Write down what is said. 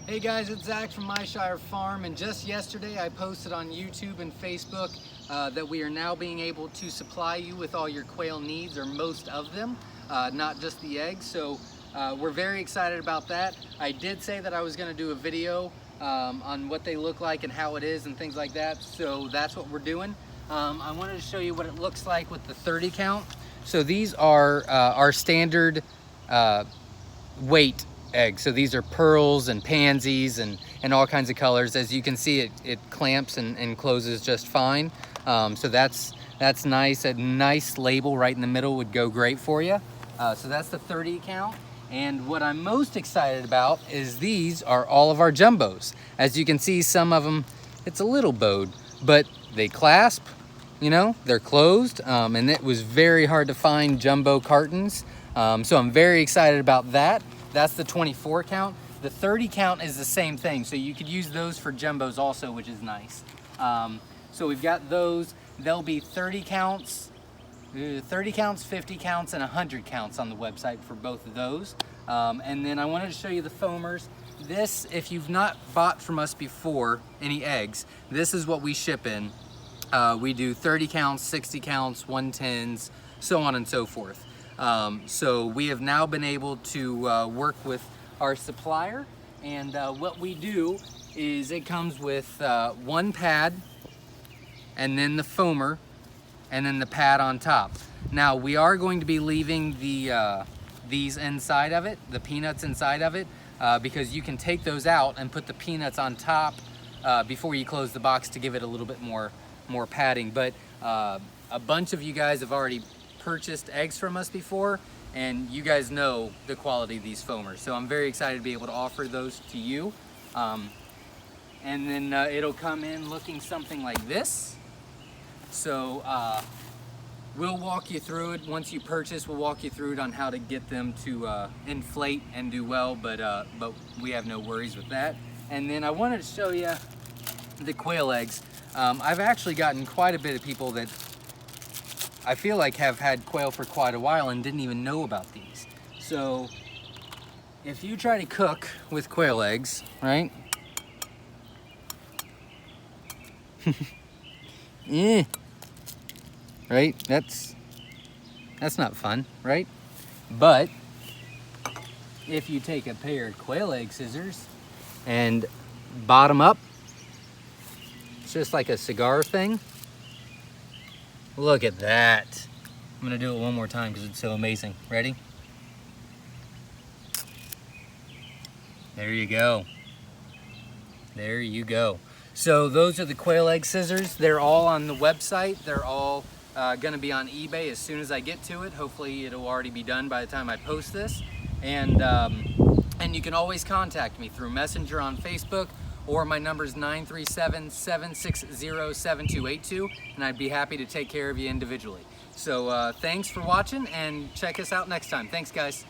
Hey guys, it's Zach from Myshire Farm, and just yesterday I posted on YouTube and Facebook that we are now being able to supply you with all your quail needs, or most of them, not just the eggs. So we're very excited about that. I did say that I was going to do a video on what they look like and how it is and things like that, so that's what we're doing. I wanted to show you what it looks like with the 30 count. So these are our standard weight eggs. So these are pearls and pansies and all kinds of colors. As you can see, it clamps and closes just fine. So that's nice. A nice label right in the middle would go great for you. So that's the 30 count. And what I'm most excited about is these are all of our jumbos. As you can see, some of them, it's a little bowed, but they clasp, you know, they're closed. And it was very hard to find jumbo cartons. So I'm very excited about that. That's the 24 count. The 30 count is the same thing, so you could use those for jumbos also, which is nice. So we've got those. There'll be 30 counts, 50 counts, and 100 counts on the website for both of those. And then I wanted to show you the foamers. This, if you've not bought from us before any eggs, this is what we ship in. We do 30 counts, 60 counts, 110s, so on and so forth. So we have now been able to work with our supplier, and what we do is it comes with one pad, and then the foamer, and then the pad on top. Now we are going to be leaving these inside of it, the peanuts inside of it, because you can take those out and put the peanuts on top before you close the box to give it a little bit more padding. But a bunch of you guys have already purchased eggs from us before, and you guys know the quality of these foamers, so I'm very excited to be able to offer those to you. And then it'll come in looking something like this. So we'll walk you through it. Once you purchase, we'll walk you through it on how to get them to inflate and do well, but we have no worries with that. And then I wanted to show you the quail eggs. I've actually gotten quite a bit of people that I feel like have had quail for quite a while and didn't even know about these. So if you try to cook with quail eggs, right? Yeah. Right? That's not fun, right? But if you take a pair of quail egg scissors and bottom up, it's just like a cigar thing. Look at that. I'm gonna do it one more time because it's so amazing. Ready? There you go. There you go. So those are the quail egg scissors. They're all on the website. They're all gonna be on eBay as soon as I get to it. Hopefully it'll already be done by the time I post this. And you can always contact me through Messenger on Facebook, or my number is 937-760-7282, and I'd be happy to take care of you individually. So thanks for watching, and check us out next time. Thanks, guys.